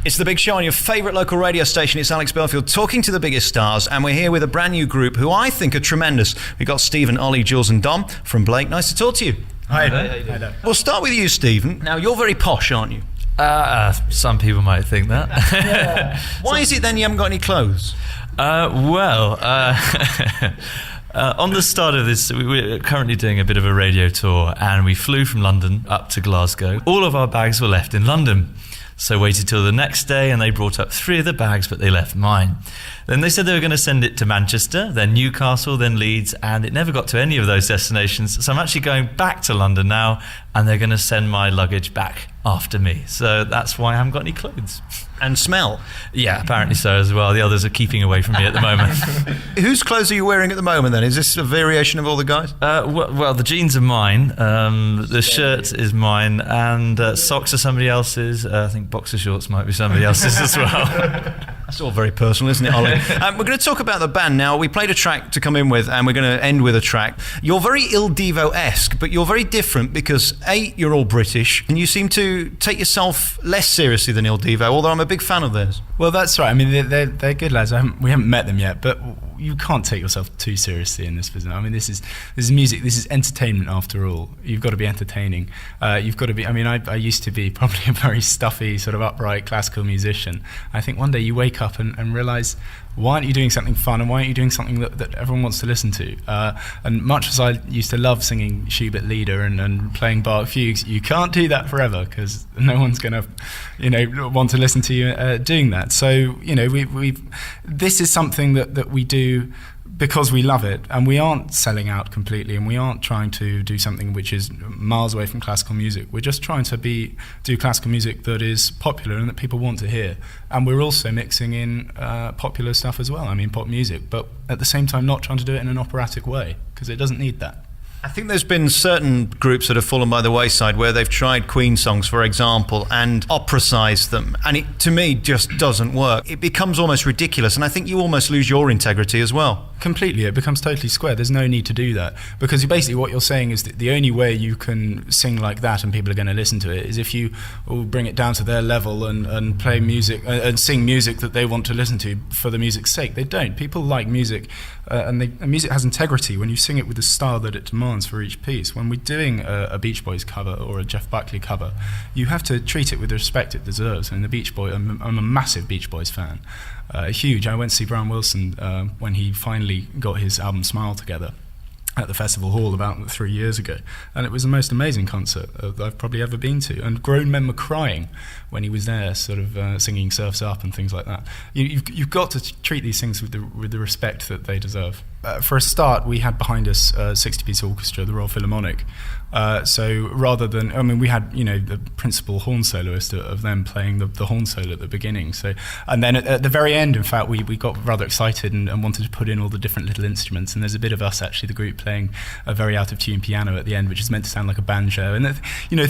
It's The Big Show on your favourite local radio station. It's Alex Belfield talking to the biggest stars, and we're here with a brand new group who I think are tremendous. We've got Stephen, Ollie, Jules and Dom from Blake. Nice to talk to you. Hi. How you doing? We'll start with you, Stephen. Now, you're very posh, aren't you? Some people might think that. Why is it then you haven't got any clothes? On the start of this, we're currently doing a bit of a radio tour, and we flew from London up to Glasgow. All of our bags were left in London. So waited till the next day, and they brought up 3 of the bags, but they left mine. Then they said they were going to send it to Manchester, then Newcastle, then Leeds, and it never got to any of those destinations. So I'm actually going back to London now, and they're going to send my luggage back after me. So that's why I haven't got any clothes. And smell? Yeah, apparently so as well. The others are keeping away from me at the moment. Whose clothes are you wearing at the moment then? Is this a variation of all the guys? Well, the jeans are mine, the shirt is mine, and socks are somebody else's. I think boxer shorts might be somebody else's as well. That's all very personal, isn't it, Ollie? We're going to talk about the band now. We played a track to come in with, and we're going to end with a track. You're very Il Divo-esque, but you're very different because, A, you're all British, and you seem to take yourself less seriously than Il Divo, although I'm a big fan of theirs. Well, that's right. I mean, they're good lads. We haven't met them yet, but you can't take yourself too seriously in this business. I mean, this is music. This is entertainment after all. You've got to be entertaining. You've got to be. I mean, I used to be probably a very stuffy, sort of upright classical musician. I think one day you wake up and realise, why aren't you doing something fun, and why aren't you doing something that everyone wants to listen to? And much as I used to love singing Schubert Lieder and playing Bach fugues, you can't do that forever because no one's going to, want to listen to you doing that. So, this is something that we do because we love it, and we aren't selling out completely, and we aren't trying to do something which is miles away from classical music. We're just trying to do classical music that is popular and that people want to hear. And we're also mixing in popular stuff as well, pop music, but at the same time not trying to do it in an operatic way, because it doesn't need that. I think there's been certain groups that have fallen by the wayside where they've tried Queen songs, for example, and opera-sized them, and it, to me, just doesn't work. It becomes almost ridiculous, and I think you almost lose your integrity as well. Completely, it becomes totally square. There's no need to do that, because basically what you're saying is that the only way you can sing like that and people are going to listen to it is if you bring it down to their level and play music and sing music that they want to listen to for the music's sake. They don't. People like music, and music has integrity when you sing it with the style that it demands for each piece. When we're doing a Beach Boys cover or a Jeff Buckley cover, you have to treat it with the respect it deserves. And the Beach Boys, I'm a massive Beach Boys fan. Huge. I went to see Brian Wilson when he finally got his album Smile together at the Festival Hall about 3 years ago, and it was the most amazing concert I've probably ever been to, and grown men were crying when he was there, sort of singing Surf's Up and things like that. You've got to treat these things with the respect that they deserve. For a start, we had behind us a 60-piece orchestra, the Royal Philharmonic. So rather than, we had, the principal horn soloist of them playing the horn solo at the beginning. So, and then at the very end, in fact, we got rather excited and wanted to put in all the different little instruments. And there's a bit of us, actually, the group, playing a very out-of-tune piano at the end, which is meant to sound like a banjo. And,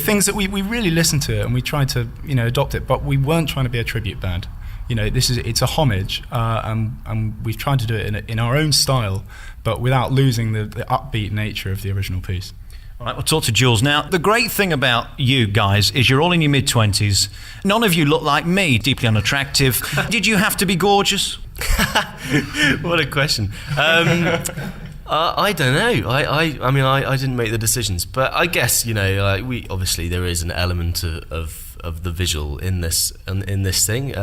things that we really listened to and we tried to, adopt it, but we weren't trying to be a tribute band. It's a homage, and we've tried to do it in our own style, but without losing the upbeat nature of the original piece. All right, we'll talk to Jules now. The great thing about you guys is you're all in your mid-20s. None of you look like me, deeply unattractive. Did you have to be gorgeous? What a question. I don't know. I didn't make the decisions, but I guess we obviously there is an element of the visual in this thing.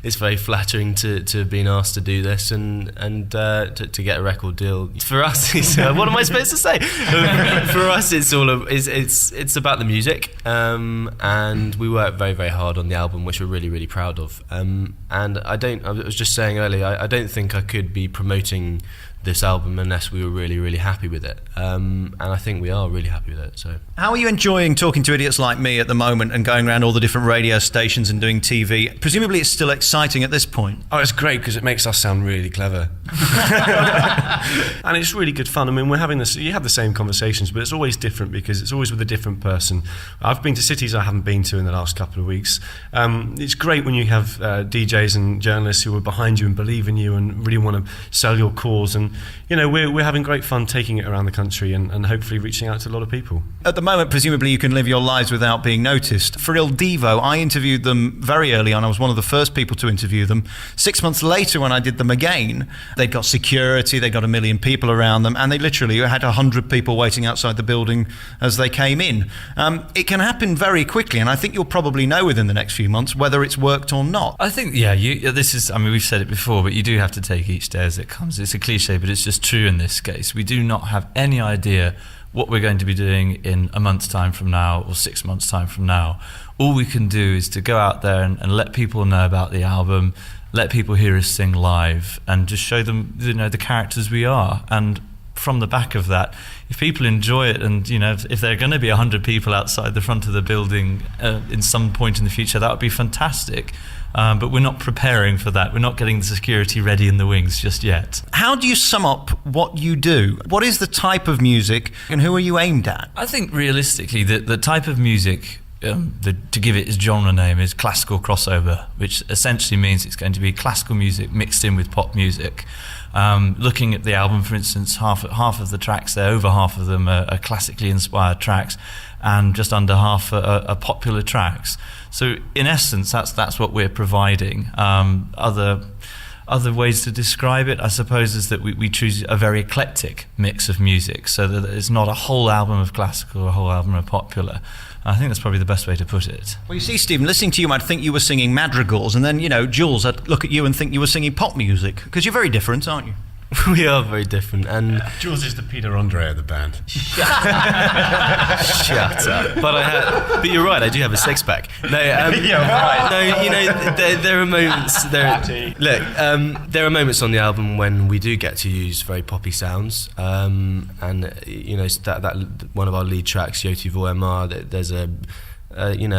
It's very flattering to have been asked to do this and to get a record deal. For us, it's, what am I supposed to say? For us, it's about the music, and we worked very, very hard on the album, which we're really, really proud of. And I was just saying earlier, I don't think I could be promoting this album unless we were really, really happy with it, and I think we are really happy with it. So, how are you enjoying talking to idiots like me at the moment and going around all the different radio stations and doing TV? Presumably it's still exciting at this point. Oh, it's great because it makes us sound really clever. And it's really good fun. I mean, we're having this, you have the same conversations, but it's always different because it's always with a different person. I've been to cities I haven't been to in the last couple of weeks. It's great when you have DJs and journalists who are behind you and believe in you and really want to sell your cause. And, you know, we're having great fun taking it around the country and hopefully reaching out to a lot of people. At the moment, presumably you can live your lives without being noticed. For Il Divo, I interviewed them very early on. I was one of the first people to interview them. 6 months later, when I did them again, they'd got security, they got 1 million people around them, and they literally had 100 people waiting outside the building as they came in. It can happen very quickly, and I think you'll probably know within the next few months whether it's worked or not. I think, this is, I mean, we've said it before, but you do have to take each day as it comes. It's a cliche, but it's just true in this case. We do not have any idea what we're going to be doing in a month's time from now or 6 months' time from now. All we can do is to go out there and let people know about the album, let people hear us sing live, and just show them, you know, the characters we are. And from the back of that, if people enjoy it, and, you know, if there are going to be 100 people outside the front of the building in some point in the future, that would be fantastic. But we're not preparing for that. We're not getting the security ready in the wings just yet. How do you sum up what you do? What is the type of music, and who are you aimed at? I think realistically, the type of music, to give it its genre name, is classical crossover, which essentially means it's going to be classical music mixed in with pop music. Looking at the album, for instance, half of the tracks there, over half of them are classically inspired tracks, and just under half are popular tracks. So in essence, that's what we're providing. Other ways to describe it, I suppose, is that we choose a very eclectic mix of music, so that it's not a whole album of classical or a whole album of popular. I think that's probably the best way to put it. Well, you see, Stephen, listening to you, I'd think you were singing madrigals, and then, you know, Jules, I'd look at you and think you were singing pop music, because you're very different, aren't you? We are very different, and Jules is the Peter Andre of the band. Shut up. But you're right. I do have a six-pack. No, no. You know, there are moments. There are moments on the album when we do get to use very poppy sounds, and you know that one of our lead tracks, Yo Tu Vois Aimar, there's a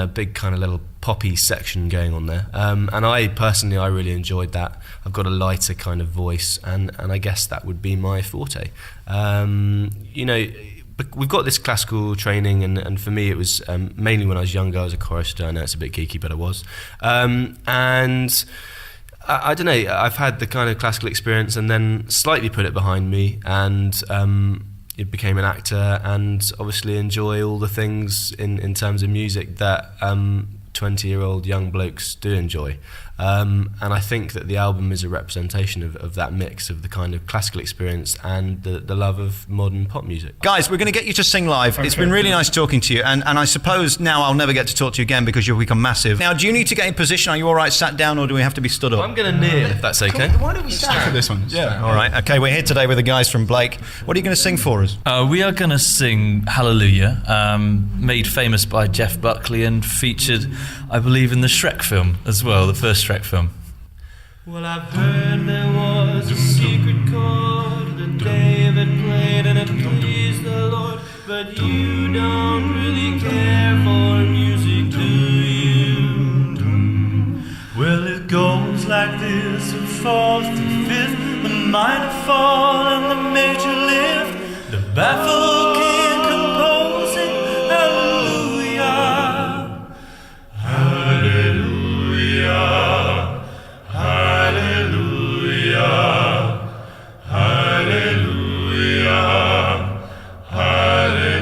big kind of little poppy section going on there, and I personally really enjoyed that. I've got a lighter kind of voice, and I guess that would be my forte. You know, we've got this classical training, and for me it was mainly when I was younger. I was a chorister. I know it's a bit geeky, but I was, and I don't know, I've had the kind of classical experience and then slightly put it behind me, and it became an actor, and obviously enjoy all the things in terms of music that 20-year-old young blokes do enjoy. And I think that the album is a representation of that mix of the kind of classical experience and the love of modern pop music. Guys, we're going to get you to sing live. Okay. It's been really nice talking to you, and I suppose now I'll never get to talk to you again because you'll become massive. Now, do you need to get in position? Are you all right sat down, or do we have to be stood up? I'm going to kneel, if that's okay. Why don't we stand for this one? Yeah. All right. Okay, we're here today with the guys from Blake. What are you going to sing for us? We are going to sing Hallelujah, made famous by Jeff Buckley and featured, I believe, in the Shrek film as well, the first Shrek film. Well, I've heard there was a secret chord that David played and it pleased the Lord, but you don't really care for music, do you? Well, it goes like this: the fourth, the fifth, the minor fall and the major lift, the baffled king composing Hallelujah, Hallelujah. Hallelujah, hallelujah, hallelujah.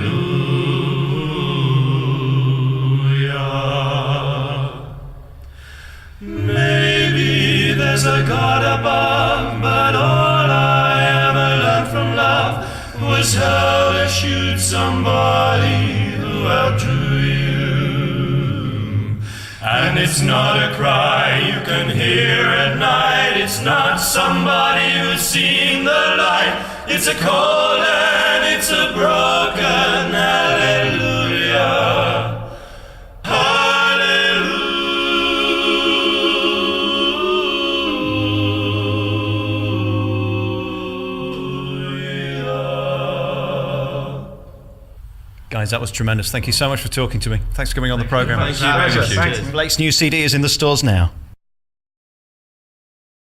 Maybe there's a God above, but all I ever learned from love was how to shoot somebody who outdrew you. And it's not a cry you can hear at night. It's not somebody who's seen the light. It's a cold and it's a broken hallelujah. Hallelujah. Guys, that was tremendous. Thank you so much for talking to me. Thanks for coming on the programme. Thank you. Blake's new CD is in the stores now.